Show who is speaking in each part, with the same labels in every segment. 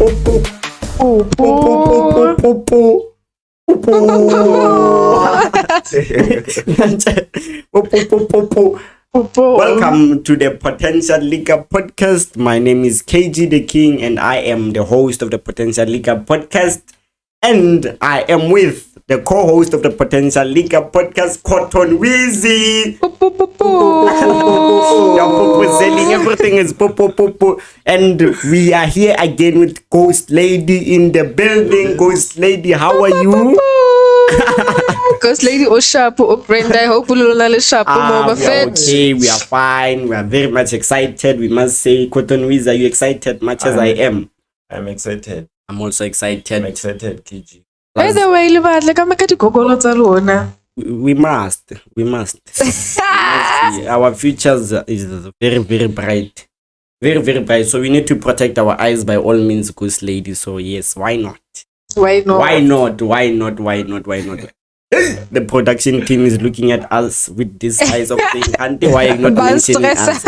Speaker 1: Welcome to the Potential Liquor Podcast. My name is KG the King and I am the host of the Potential Liquor Podcast. And I am with the co-host of the Potential Liquor Podcast, Cotton Weezy. Everything is and we are here again with Ghost Lady in the building. Ghost Lady, how are you?
Speaker 2: Ghost Lady or sharp or Brenda. I hope we'll sharp more fit.
Speaker 1: Okay, we are fine. We are very much excited. We must say, Cotton Weezy, are you excited much as I am?
Speaker 3: I'm excited.
Speaker 1: I'm also excited.
Speaker 3: I'm excited, KG.
Speaker 2: By the way,
Speaker 1: We must. Our futures is very, very bright. Very, very bright. So we need to protect our eyes by all means, Ghost Lady. So yes, why not?
Speaker 2: Why not?
Speaker 1: The production team is looking at us with this eyes of saying, Kante, why are you not mentioning us?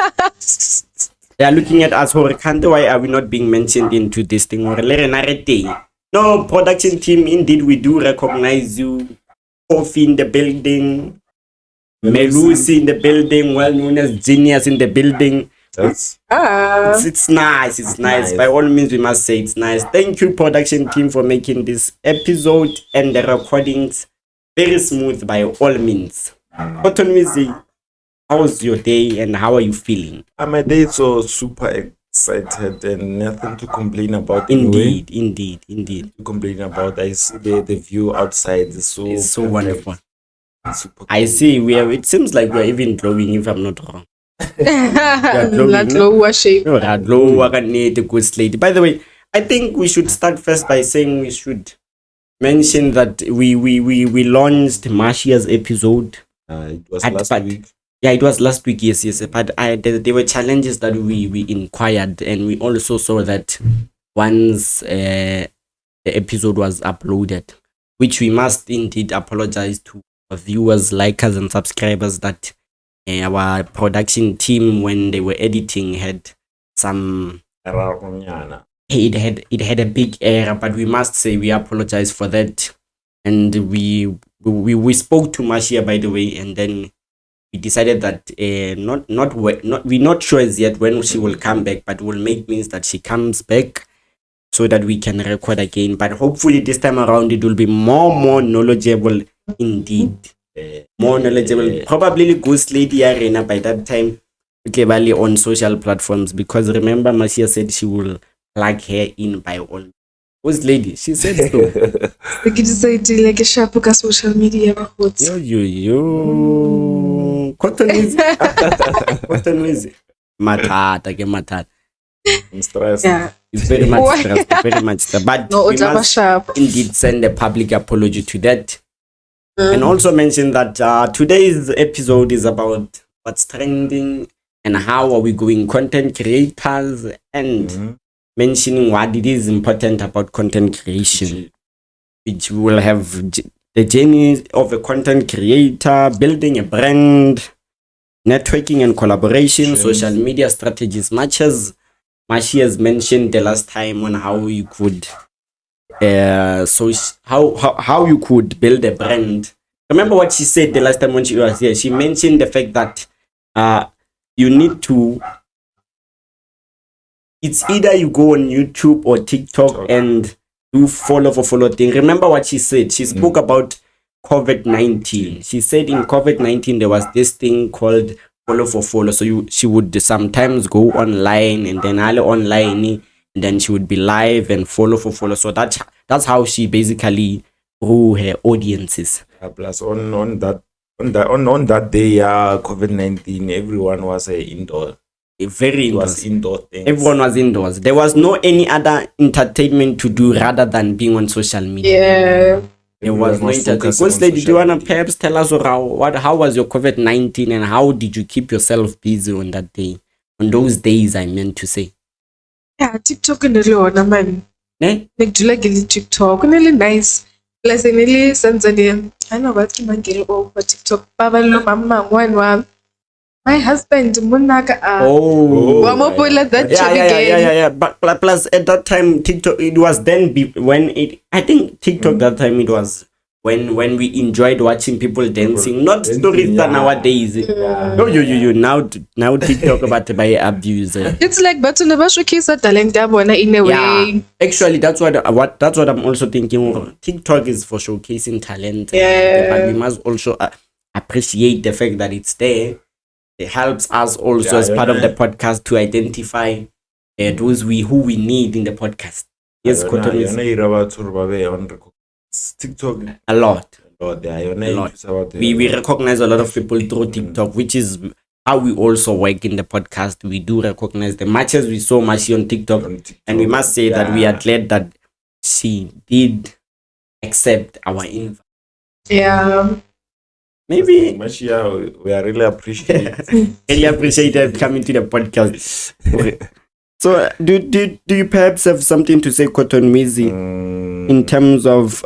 Speaker 1: They are looking at us, Kante, why are we not being mentioned into this thing? No, production team, indeed, we do recognize you. Kofi in the building, Melusi in the building, well known as Genius in the building. It's nice. It's nice. By all means, we must say it's nice. Thank you, production team, for making this episode and the recordings very smooth by all means. Cotton Weezy, how was your day and how are you feeling?
Speaker 3: My day is so super excited and nothing to complain about.
Speaker 1: Indeed.
Speaker 3: To complain about. I see the view outside is so
Speaker 1: wonderful.
Speaker 3: Super cool.
Speaker 1: I see it seems like we're even glowing, if I'm not wrong.
Speaker 2: Lower shape.
Speaker 1: By the way, I think we should start first by saying we should mention that we launched Mashia's episode.
Speaker 3: It was last week.
Speaker 1: Yeah, it was last week, yes. But there were challenges that we inquired, and we also saw that once the episode was uploaded, which we must indeed apologize to our viewers, likers, and subscribers that our production team, when they were editing, had some it had a big error, but we must say we apologize for that. And we spoke to Mashia, by the way, and then we decided that we're not sure as yet when she will come back, but we'll make means that she comes back so that we can record again. But hopefully this time around it will be more knowledgeable indeed. More knowledgeable. Probably Ghost Lady Arena by that time on social platforms, because remember Mashia said she will plug her in by all. Ghost Lady, she said so.
Speaker 2: We could say like a sharp social media.
Speaker 1: Yo. Cotton Weezy. Matata.
Speaker 3: I'm stressed.
Speaker 2: Yeah.
Speaker 1: It's very much stressed. But
Speaker 2: no,
Speaker 1: we must indeed send a public apology to that. And also mention that today's episode is about what's trending and how are we going content creators, and mentioning what it is important about content creation, which we will have the journey of a content creator, building a brand, networking and collaboration, social media strategies, much as Mashi has mentioned the last time on how you could how you could build a brand. Remember what she said the last time when she was here? She mentioned the fact that you need to, it's either you go on YouTube or TikTok and do follow thing. Remember what she said? She spoke about COVID-19. She said in COVID-19 there was this thing called follow. So she would sometimes go online and then online, and then she would be live and follow. So that's how she basically grew her audiences.
Speaker 3: Plus on that day, COVID-19, everyone was indoor.
Speaker 1: Indoor thing. Everyone was indoors. There was no any other entertainment to do rather than being on social media.
Speaker 2: Yeah.
Speaker 1: There was no entertainment. Ghost Lady, do you want to perhaps tell us how was your COVID-19 and how did you keep yourself busy on that day? On those days, I meant to say.
Speaker 2: Yeah, TikTok and the man. Like, do you like TikTok? Really nice. Plus, really Tanzania. I know what you man get over TikTok. Pablo, mama, one. My husband, Munaka,
Speaker 1: Oh,
Speaker 2: that
Speaker 1: yeah. But plus at that time, TikTok, it was then when it. I think TikTok that time it was when we enjoyed watching people dancing, not
Speaker 3: dancing,
Speaker 1: stories that
Speaker 3: yeah.
Speaker 1: nowadays. Oh, you now TikTok about by abuse.
Speaker 2: It's like but never showcase a talent in a
Speaker 1: Yeah,
Speaker 2: way.
Speaker 1: actually, that's what I'm also thinking. TikTok is for showcasing talent,
Speaker 2: Yeah.
Speaker 1: but we must also appreciate the fact that it's there. It helps us also
Speaker 3: Yeah,
Speaker 1: as part of
Speaker 3: yeah.
Speaker 1: the podcast to identify those who we need in the podcast. Yes, Cotton is
Speaker 3: TikTok
Speaker 1: a lot.
Speaker 3: a
Speaker 1: lot. We recognize a lot of people through TikTok, which is how we also work in the podcast. We do recognize the matches we saw Mashi on TikTok, and we must say that we are glad that she did accept our invite.
Speaker 2: Yeah.
Speaker 1: Maybe
Speaker 3: we are really appreciative.
Speaker 1: really appreciate coming to the podcast. Okay. So do you perhaps have something to say, Cotton Mizi, in terms of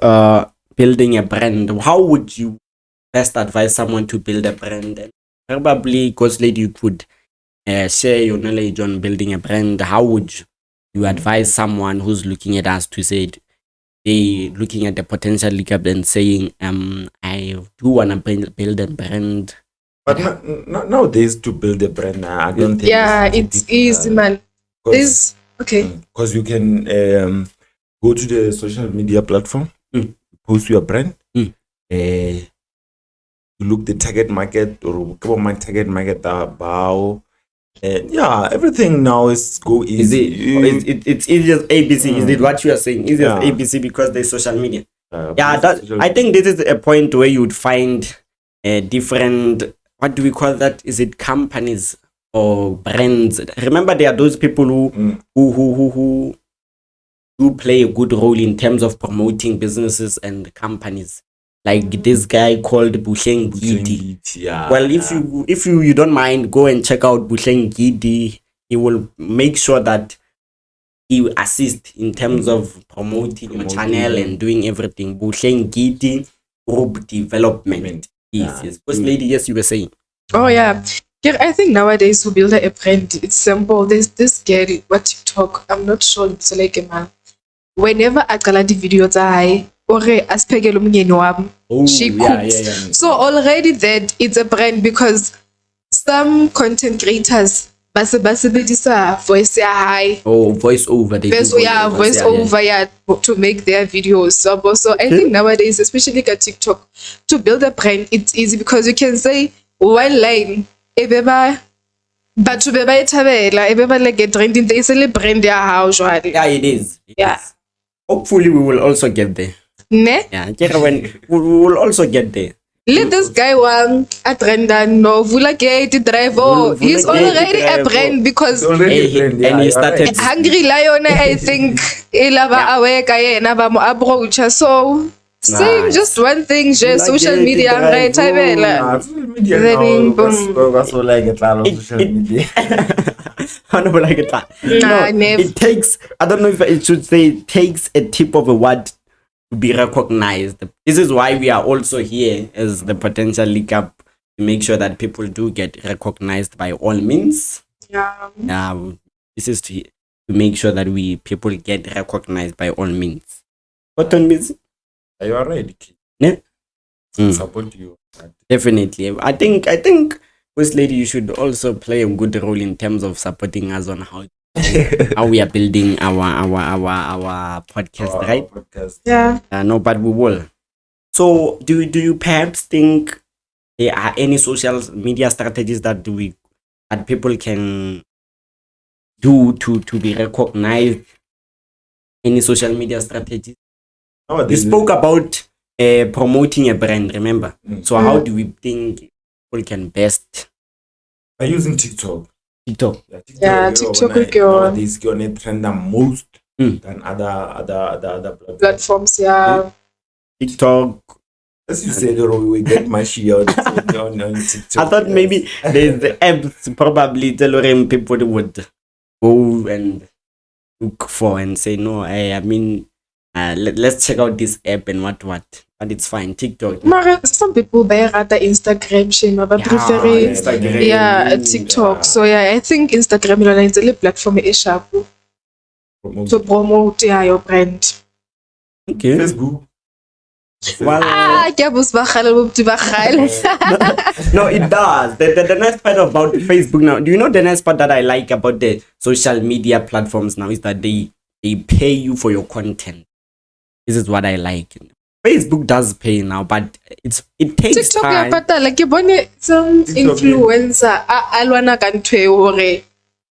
Speaker 1: building a brand? How would you best advise someone to build a brand? And probably, Ghost Lady, you could share your knowledge on building a brand. How would you advise someone who's looking at us to say they looking at the potential league up and saying, I do want to build a brand?
Speaker 3: But nowadays to build a brand, I don't think.
Speaker 2: Yeah, it's easy, man. This okay.
Speaker 3: Because you can go to the social media platform, post your brand, you look the target market or my target market about. Yeah, everything now is go easy.
Speaker 1: It's easy as ABC. Is it what you are saying? Easy as ABC because there's social media. I think this is a point where you would find different. What do we call that? Is it companies or brands? Remember, there are those people who do play a good role in terms of promoting businesses and companies. Like this guy called Busheng Gidi. Well, if you don't mind, go and check out Busheng Gidi. He will make sure that he will assist in terms of promoting your channel and doing everything. Busheng Gidi Group Development. Yes. First lady, yes, you were saying.
Speaker 2: Oh yeah. Yeah, I think nowadays to build a brand, it's simple. There's this girl, what TikTok, I'm not sure it's like a man. Whenever I call the videos I she cooks. So already that it's a brand because some content creators voice high.
Speaker 1: Oh, voice over.
Speaker 2: Voice over to make their videos. So I think nowadays, especially at TikTok, to build a brand, it's easy because you can say one line. But to be like a trending, they say brand their house.
Speaker 1: Yeah, it is.
Speaker 2: Yeah.
Speaker 1: Hopefully, we will also get there.
Speaker 2: Ne?
Speaker 1: Yeah, we will also get there.
Speaker 2: Let this guy one a trend no Vula Gate driver. He's already a brand because
Speaker 1: and he started
Speaker 2: Hungry Lion, I think approach. So saying just one thing, just social media right
Speaker 1: it takes, I don't know if it should say it takes a tip of a word to be recognized. This is why we are also here as the potential leak up to make sure that people do get recognized by all means. This is to make sure that people get recognized by all means. What on means?
Speaker 3: You are right.
Speaker 1: Yeah.
Speaker 3: Support you.
Speaker 1: Definitely. I think First Lady, you should also play a good role in terms of supporting us on how we are building our podcast, right?
Speaker 3: Podcast.
Speaker 2: Yeah.
Speaker 1: No, but we will. So, do you perhaps think there are any social media strategies that people can do to be recognized? Any social media strategies? We spoke about promoting a brand, remember? So how do we think people can best?
Speaker 3: By using TikTok.
Speaker 1: TikTok.
Speaker 2: TikTok
Speaker 3: is gonna trend the most than other
Speaker 2: platforms. Yeah.
Speaker 1: TikTok.
Speaker 3: As you said, we get my share on TikTok.
Speaker 1: I thought maybe there's the apps probably telling people would go and look for and say no. I mean, let's check out this app and what. but it's fine. TikTok.
Speaker 2: Mara, some people buy rather Instagram, shame, but prefer
Speaker 1: Instagram.
Speaker 2: TikTok. So I think Instagram is a platform is sharp to promote your brand.
Speaker 1: Okay.
Speaker 3: Facebook.
Speaker 1: Well, no, it does. The nice part about Facebook now, do you know the nice part that I like about the social media platforms now is that they pay you for your content. This is what I like. Facebook does pay now, but it takes
Speaker 2: TikTok
Speaker 1: time.
Speaker 2: but like you bone some influencer alwana ka ntwe hore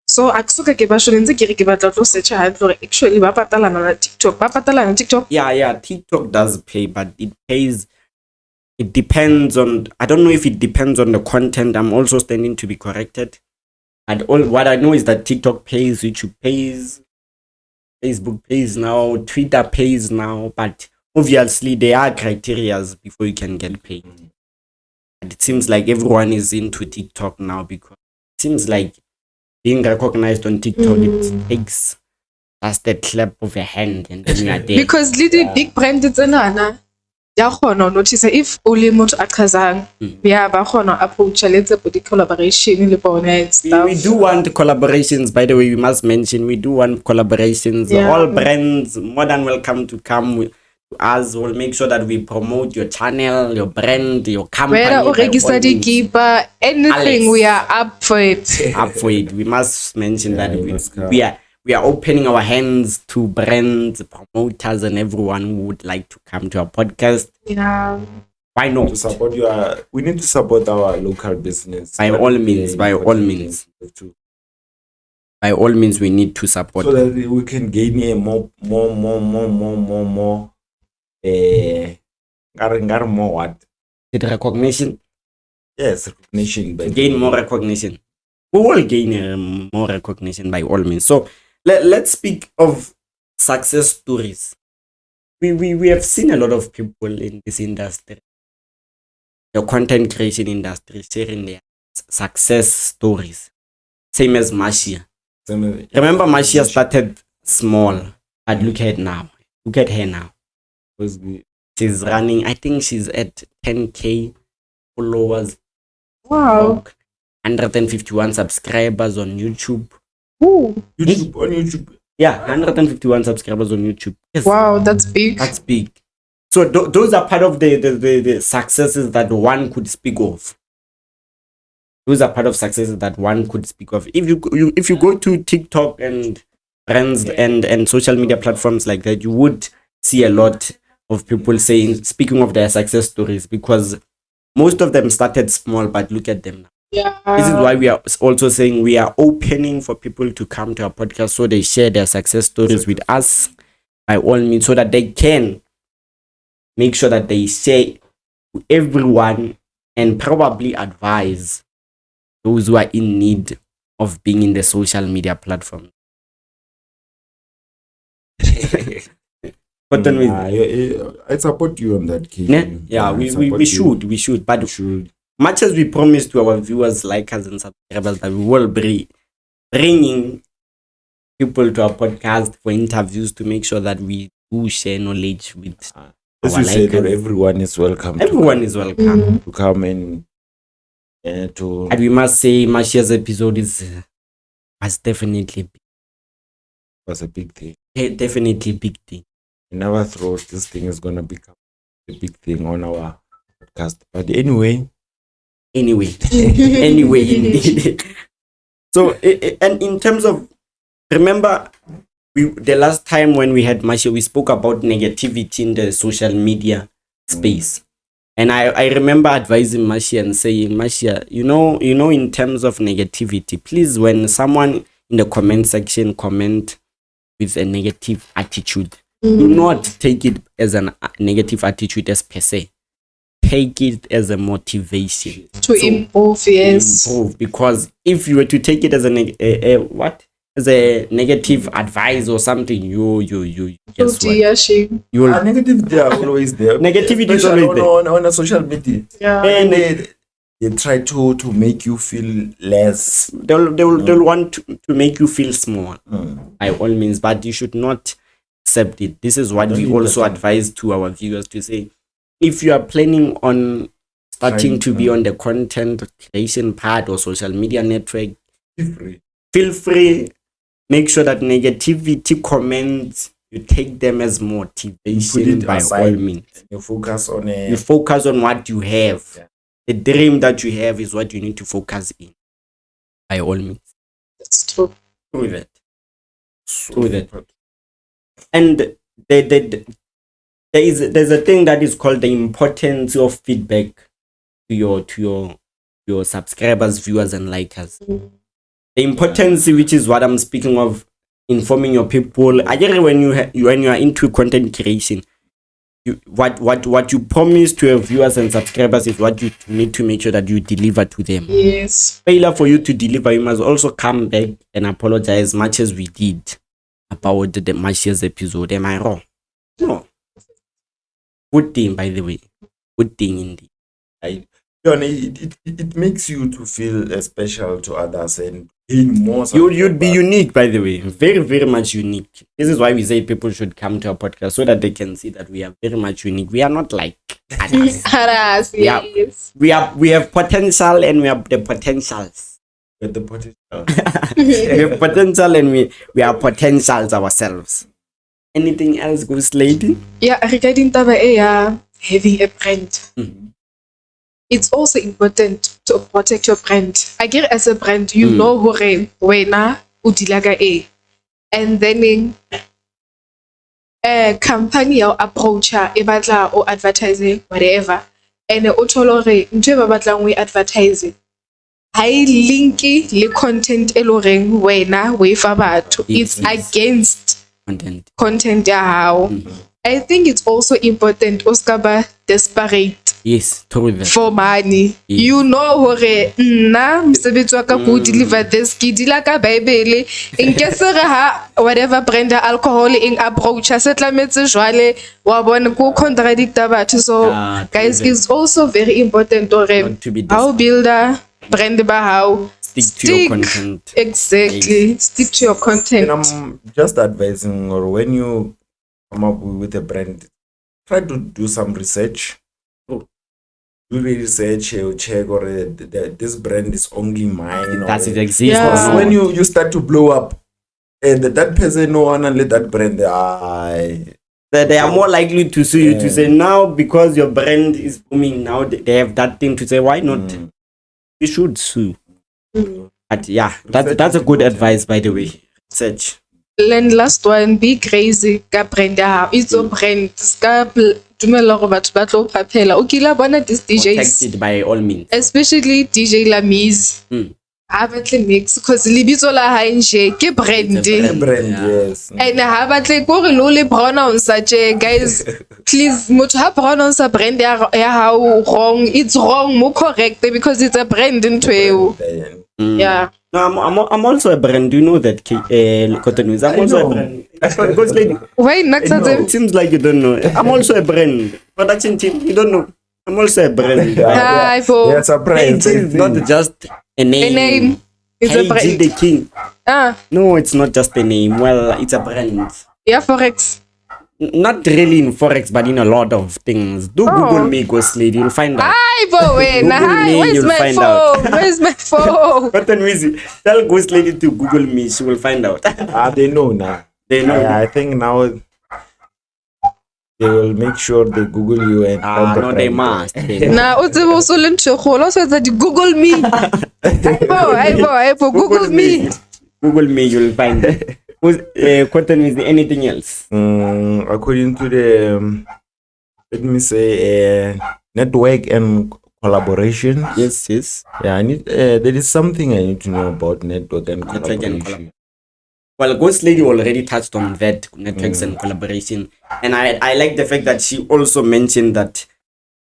Speaker 2: so akusuka ke ba shonentse ke re ke batla tlo search handle actually ba patalana na TikTok.
Speaker 1: Yeah, TikTok does pay, but it pays. It depends on. I don't know if it depends on the content. I'm also standing to be corrected. And all what I know is that TikTok pays, YouTube pays, Facebook pays now, Twitter pays now. But obviously, there are criterias before you can get paid. And it seems like everyone is into TikTok now because it seems like being recognized on TikTok it takes just a clap of a hand and then you are there.
Speaker 2: Because little big brand it's anana. Ya khona notice if only motho a chazang ya ba khona approach let's put the collaboration le bona and stuff.
Speaker 1: We do want collaborations, by the way. We must mention we do want collaborations.
Speaker 2: Yeah.
Speaker 1: All brands more than welcome to come with us. We'll make sure that we promote your channel, your brand, your company.
Speaker 2: Whether or register the keeper, anything,
Speaker 1: Alex.
Speaker 2: we are up for it.
Speaker 1: Up for it. We must mention that
Speaker 3: you must come.
Speaker 1: we are opening our hands to brands, promoters, and everyone who would like to come to our podcast.
Speaker 2: Yeah.
Speaker 1: Why
Speaker 3: To
Speaker 1: not?
Speaker 3: support we need to support our local business.
Speaker 1: By all means, by all means. By all means, we need to support.
Speaker 3: So that we can gain a more more what?
Speaker 1: The recognition.
Speaker 3: Yes, recognition.
Speaker 1: Gain more recognition. We will gain more recognition by all means. So let's speak of success stories. We have seen a lot of people in this industry, the content creation industry, sharing their success stories. Same as Marcia. Remember, Marcia started small, but look at now. Look at her now. She's running. I think she's at 10K followers.
Speaker 2: Wow.
Speaker 1: 151 subscribers on YouTube.
Speaker 2: Ooh.
Speaker 3: On YouTube.
Speaker 1: Yeah, 151 subscribers on YouTube. Yes,
Speaker 2: Wow, that's big.
Speaker 1: that's big. So those are part of the successes that one could speak of. Those are part of successes that one could speak of. If you go to TikTok and brands and social media platforms like that, you would see a lot of people speaking of their success stories, because most of them started small, but look at them now.
Speaker 2: Yeah.
Speaker 1: This is why we are also saying we are opening for people to come to our podcast so they share their success stories with us by all means, so that they can make sure that they share to everyone and probably advise those who are in need of being in the social media platform. But then
Speaker 3: I support you on that, Kate.
Speaker 1: yeah, we should, but much as we promise to our viewers, likers, and subscribers that we will be bringing people to our podcast for interviews to make sure that we do share knowledge with
Speaker 3: as
Speaker 1: our
Speaker 3: you said,
Speaker 1: likers.
Speaker 3: everyone is welcome.
Speaker 1: Everyone is welcome.
Speaker 3: to come and to.
Speaker 1: And we must say, Marcia's episode was definitely
Speaker 3: Was a big thing.
Speaker 1: definitely big thing.
Speaker 3: We never thought this thing is gonna become a big thing on our podcast. But anyway,
Speaker 1: Anyway, indeed. So, and in terms of, remember, the last time when we had Marcia, we spoke about negativity in the social media space. And I remember advising Marcia and saying, Marcia, you know, in terms of negativity, please, when someone in the comment section comment with a negative attitude, do not take it as a negative attitude as per se. Take it as a motivation
Speaker 2: To improve, yes.
Speaker 1: improve, because if you were to take it as as a negative advice or something, you guess what?
Speaker 2: Dear shame.
Speaker 1: You will
Speaker 3: negative they are always there.
Speaker 1: Negativity is
Speaker 3: Especially
Speaker 1: always there.
Speaker 3: on a social media.
Speaker 2: Yeah.
Speaker 3: And they try to make you feel less.
Speaker 1: they'll want to make you feel small by all means, but you should not accept it. This is what
Speaker 3: Don't
Speaker 1: we
Speaker 3: do
Speaker 1: also
Speaker 3: that.
Speaker 1: advise to our viewers to say, if you are planning on starting
Speaker 3: Trying
Speaker 1: to be
Speaker 3: to-
Speaker 1: on the content creation part or social media network,
Speaker 3: Feel free.
Speaker 1: feel free. Make sure that negativity comments, you take them as motivation
Speaker 3: it
Speaker 1: by all
Speaker 3: aside.
Speaker 1: means.
Speaker 3: You focus on
Speaker 1: You
Speaker 3: a
Speaker 1: focus on what you have.
Speaker 3: Yeah.
Speaker 1: The dream that you have is what you need to focus in. By all means.
Speaker 2: That's true.
Speaker 1: True that. True that. And there's a thing that is called the importance of feedback to your subscribers, viewers, and likers. The importance, which is what I'm speaking of, informing your people. I get it when when you are into content creation. What you promise to your viewers and subscribers is what you need to make sure that you deliver to them.
Speaker 2: Yes.
Speaker 1: Failure for you to deliver, you must also come back and apologize, much as we did about the last year's episode. Am I wrong? No. Good thing, by the way. Good thing indeed.
Speaker 3: It makes you to feel special to others and gain more.
Speaker 1: You'd be unique, by the way. Very, very much unique. This is why we say people should come to our podcast so that they can see that we are very much unique. We are not like others.
Speaker 2: Haras,
Speaker 1: Yeah.
Speaker 2: yes.
Speaker 1: We have potential and we have the potentials.
Speaker 3: with the potential.
Speaker 1: We have potential and we are potentials ourselves. Anything else, Ghost Lady?
Speaker 2: Yeah, regarding taba having a brand.
Speaker 1: Mhm.
Speaker 2: It's also important to protect your brand. I get as a brand, you
Speaker 1: Mm.
Speaker 2: know hore wena udilaga a. And then company ya approacher e batla o advertise whatever. And o tholo hore ntwe ba batlang o advertise. I linky le content e loreng wena we fa batho. It's
Speaker 1: Yes.
Speaker 2: against
Speaker 1: Content.
Speaker 2: ya hao. I think it's also important o ska ba desperate
Speaker 1: Yes, totally.
Speaker 2: for money.
Speaker 1: Yes.
Speaker 2: You know hore nna mosebetsi wa ka ko deliver this ke dila ka bible nke se re ha whatever brand ya alcohol in approach se tlametse jwale wa bona ko contradicta batho. So
Speaker 1: Yeah,
Speaker 2: guys,
Speaker 1: totally.
Speaker 2: it's also very important hore
Speaker 1: Not to be
Speaker 2: how builder brand ba how
Speaker 1: Stick to your content.
Speaker 2: Exactly. Stick to your content.
Speaker 3: And I'm just advising, or when you come up with a brand, try to do some research.
Speaker 1: Oh.
Speaker 3: Do research, you check, or this brand is only mine.
Speaker 1: Does it
Speaker 3: or,
Speaker 1: exist?
Speaker 2: Yeah.
Speaker 1: or
Speaker 3: because
Speaker 1: not?
Speaker 3: when you start to blow up, and that person no one and let that brand
Speaker 1: They are more likely to sue you to
Speaker 3: Yeah.
Speaker 1: say now because your brand is booming. Now they have that thing to say. Why not?
Speaker 3: Mm.
Speaker 1: You should sue.
Speaker 2: Mm.
Speaker 1: But yeah,
Speaker 3: Research
Speaker 1: that's a
Speaker 3: is
Speaker 1: good
Speaker 3: important.
Speaker 1: advice, by the way. Research.
Speaker 2: And last one, be crazy ka brand ya hao. It's a brand. Ska dumela hore batho ba tlo phaphela. O kila bona these DJs,
Speaker 1: Protected by all means.
Speaker 2: especially DJ Lamiz.
Speaker 1: Mm.
Speaker 2: Ha batle mix because lebitso la hae nje ke brand.
Speaker 1: It's a
Speaker 3: A brand,
Speaker 1: Yeah.
Speaker 3: yes.
Speaker 2: And ha batle ko re lo le pronounce je guys. Please motho ha pronounce brand ya hao wrong. It's wrong, mo correct because it's a brand into you.
Speaker 1: Mm.
Speaker 2: Yeah.
Speaker 1: No, I'm also a brand. Do you know that? Cotton News. I'm
Speaker 3: I
Speaker 1: also a
Speaker 3: know.
Speaker 1: brand. Ghost Lady.
Speaker 2: Why not
Speaker 3: know.
Speaker 1: It seems like you don't know. I'm also a brand. Production team. You don't know. I'm also a brand.
Speaker 2: Hi, for
Speaker 3: Yeah, surprise.
Speaker 1: It's not just a name.
Speaker 2: a name. It's a
Speaker 1: KG
Speaker 2: brand.
Speaker 1: the King.
Speaker 2: Ah,
Speaker 1: No, it's not just a name. Well, it's a brand.
Speaker 2: yeah, Forex.
Speaker 1: Not really in Forex, but in a lot of things. Do Google me, Ghost Lady. You'll find out.
Speaker 2: Hi, Bowen.
Speaker 1: Google
Speaker 2: Hi,
Speaker 1: me,
Speaker 2: where's
Speaker 1: you'll
Speaker 2: my
Speaker 1: find
Speaker 2: phone?
Speaker 1: out.
Speaker 2: Where's my phone?
Speaker 1: Cotton Wizzy, tell Ghost Lady to Google me. She will find out.
Speaker 3: They know now.
Speaker 1: They know.
Speaker 3: I think now they will make sure they Google you and find the
Speaker 1: No, they
Speaker 3: brand.
Speaker 1: must.
Speaker 2: Na o tsebe o so le ntho e kgolo, o so etsa di Google me. Hi, Bo, Google me.
Speaker 1: Google me, you'll find it. Cotton Wizzy, anything else?
Speaker 3: According to the, let me say, network and collaboration.
Speaker 1: Yes.
Speaker 3: Yeah, I need. There is something I need to know about network and
Speaker 1: Network and
Speaker 3: collaboration.
Speaker 1: collaboration. Well, Ghost Lady already touched on that, networks and collaboration. And I like the fact that she also mentioned that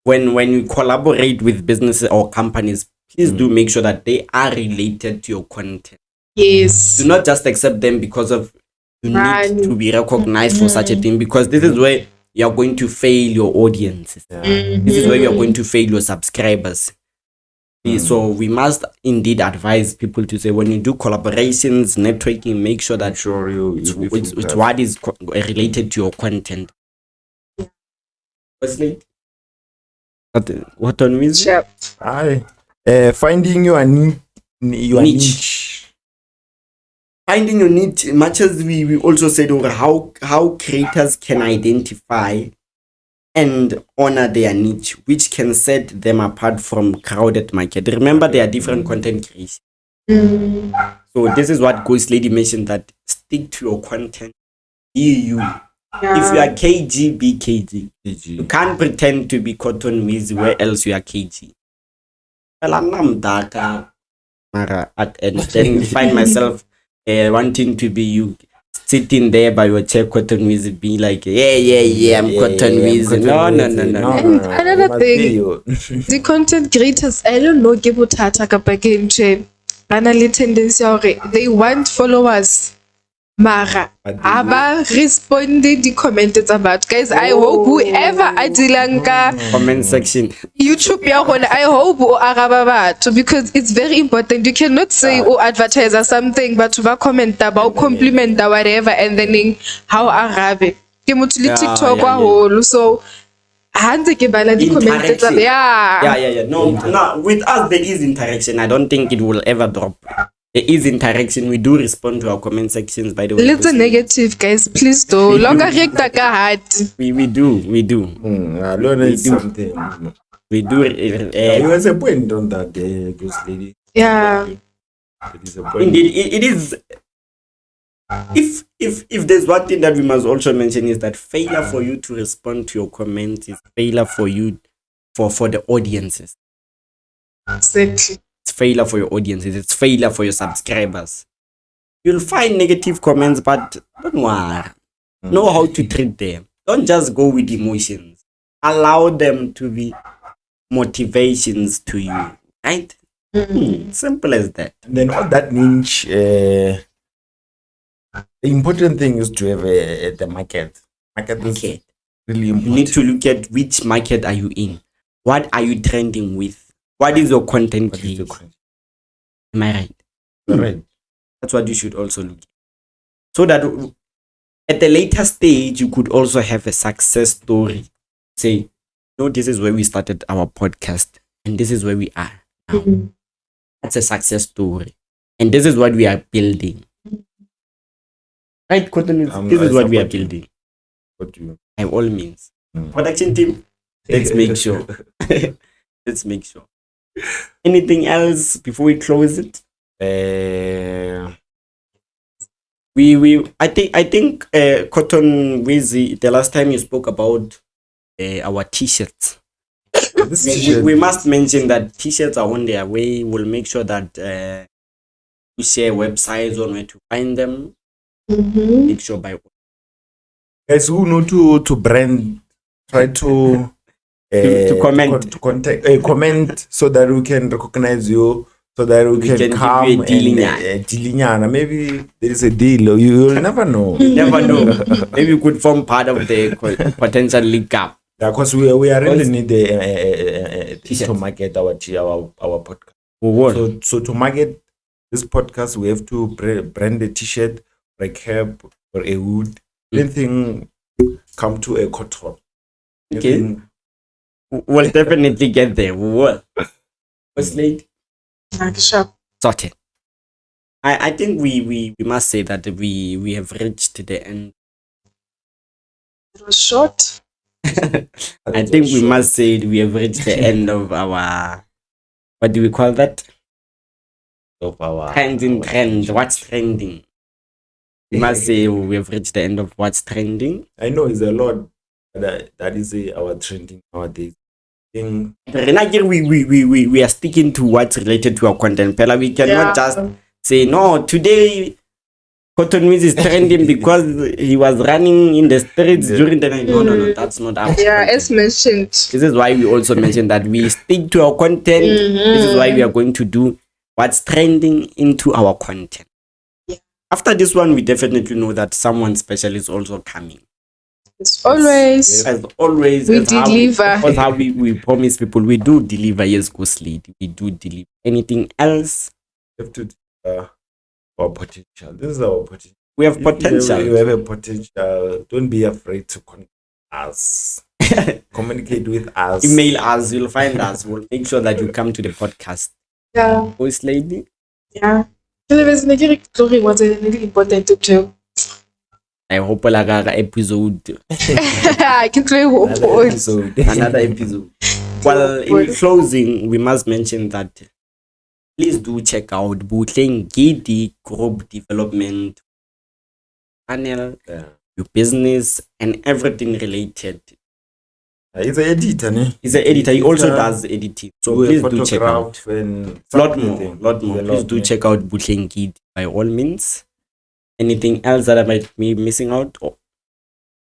Speaker 1: when you collaborate with businesses or companies, please do make sure that they are related to your content.
Speaker 2: Yes.
Speaker 1: Do not just accept them because of you
Speaker 2: Right.
Speaker 1: need to be recognized for such a thing, because this is where you are going to fail your audiences. This is where you are going to fail your subscribers. So we must indeed advise people to say when you do collaborations, networking, make sure that
Speaker 3: Sure, you.
Speaker 1: it's what is related to your content. Firstly, What on music?
Speaker 2: Yep.
Speaker 3: Finding your
Speaker 1: Niche.
Speaker 3: niche.
Speaker 1: Finding your niche, much as we also said over how creators can identify and honor their niche, which can set them apart from crowded market. Remember, there are different content creators. So this is what Ghost Lady mentioned, that stick to your content. Be you. If you are KG, be KG. You can't pretend to be Cotton Wiz where else you are KG. Well, I'm dark, Mara, and then find myself wanting to be you, sitting there by your chair, Cotton Wiz, be like, I'm Cotton Wiz. No.
Speaker 2: Another thing, the content creators, I don't know, ke bothata kapa ke ntho bana le tendency ya hore they want followers. Mara, aba responded the comment tsa batho. Guys, I hope whoever a dilang ka
Speaker 1: Comment section.
Speaker 2: YouTube ya hona, I hope o araba batho, because it's very important. You cannot say o advertise something but ba comment about compliment or whatever and then how arabe. Ke motho le TikTok wa holo, so hanze ke bala di comment tsa
Speaker 1: Yeah. No, with us there is interaction. I don't think it will ever drop. There is interaction. We do respond to our comment sections, by the way.
Speaker 2: Little negative, guys, please do. Longer reacta ka heart.
Speaker 1: We do.
Speaker 3: Learn is something.
Speaker 1: We do.
Speaker 3: You was a point on that, Ghost Lady.
Speaker 2: Yeah.
Speaker 3: It is a point.
Speaker 1: Indeed, it is. If there's one thing that we must also mention, is that failure for you to respond to your comments is failure for you, for the audiences.
Speaker 2: Exactly.
Speaker 1: It's failure for your audiences. It's failure for your subscribers. You'll find negative comments, but don't worry. Know how to treat them. Don't just go with emotions. Allow them to be motivations to you. Right? Simple as that.
Speaker 3: And then all that niche, the important thing is to have the market. Market is really important.
Speaker 1: You need to look at which market are you in. What are you trending with? What is your content creation? Am I right?
Speaker 3: Right.
Speaker 1: That's what you should also look at. So that at the later stage, you could also have a success story. Say, no, this is where we started our podcast, and this is where we are now. That's a success story. And this is what we are building. Right, Cotton? This is what we are building. By all means. Production team, let's make sure. Let's make sure. Anything else before we close it? I think Cotton Wizzy, the last time you spoke about our t-shirts. We must mention that t-shirts are on their way. We'll make sure that we share websites on where to find them. Make sure by
Speaker 3: guys who know to brand, try to
Speaker 1: comment,
Speaker 3: to contact, comment so that we can recognize you, so that we can come
Speaker 1: give you a
Speaker 3: dealing. Maybe there is a deal. You'll never know.
Speaker 1: Never know. Maybe we could form part of the potential link up.
Speaker 3: Yeah, because we are really need to market our podcast. So to market this podcast, we have to brand a t-shirt, or a cap, or a hood. Anything come to a cotton.
Speaker 1: Okay. We'll definitely get there. We will. What's late?
Speaker 2: Sure.
Speaker 1: Sorted. I think we must say that we have reached the end.
Speaker 2: It was short.
Speaker 1: I think we must say we have reached the end of our, what do we call that?
Speaker 3: Of our
Speaker 1: trend. What's trending? We must say we have reached the end of what's trending.
Speaker 3: I know it's a lot that is our trending nowadays.
Speaker 1: We are sticking to what's related to our content. Pella, we cannot just say no. Today, Cotton Wiz is trending because he was running in the streets during the night. No, that's not our content.
Speaker 2: As mentioned.
Speaker 1: This is why we also mentioned that we stick to our content. This is why we are going to do what's trending into our content. After this one, we definitely know that someone special is also coming.
Speaker 2: As always, we deliver.
Speaker 1: That's how we promise people. We do deliver. Yes, Ghost Lady. We do deliver. Anything else?
Speaker 3: We have to our potential. This is our potential.
Speaker 1: We have potential.
Speaker 3: You have a potential. Don't be afraid to contact us. communicate with us.
Speaker 1: Email us, you'll find us. We'll make sure that you come to the podcast.
Speaker 2: Yeah.
Speaker 1: Voice lady.
Speaker 2: Yeah. Anyways, Glory was really important to do.
Speaker 1: I hope another episode.
Speaker 2: I can play
Speaker 3: Another episode.
Speaker 1: Another episode. Well, in closing, we must mention that please do check out Butleng Gidi Group Development Channel, your business, and everything related.
Speaker 3: He's an editor, ne?
Speaker 1: He's an editor. He also does editing. So please do check out. Lot more. Please do check out Butleng Gidi by all means. Anything else that I might be missing out? Or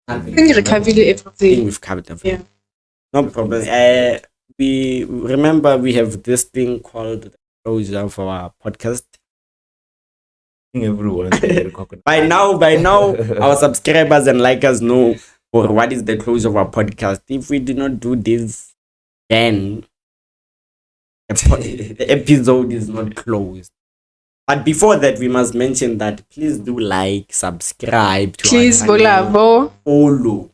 Speaker 2: I think we covered everything.
Speaker 1: We've covered everything. Yeah. No problem. We remember we have this thing called the closure for our podcast.
Speaker 3: Everyone.
Speaker 1: by now, our subscribers and likers know or what is the close of our podcast. If we do not do this, then the episode is not closed. But before that, we must mention that please do like, subscribe to our channel, follow.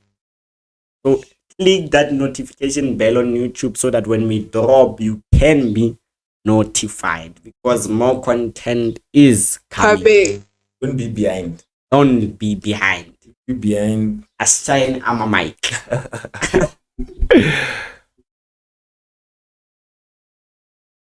Speaker 1: So click that notification bell on YouTube so that when we drop, you can be notified because more content is coming.
Speaker 3: Don't be behind.
Speaker 1: Don't be behind.
Speaker 3: Be behind.
Speaker 1: Assign a mic.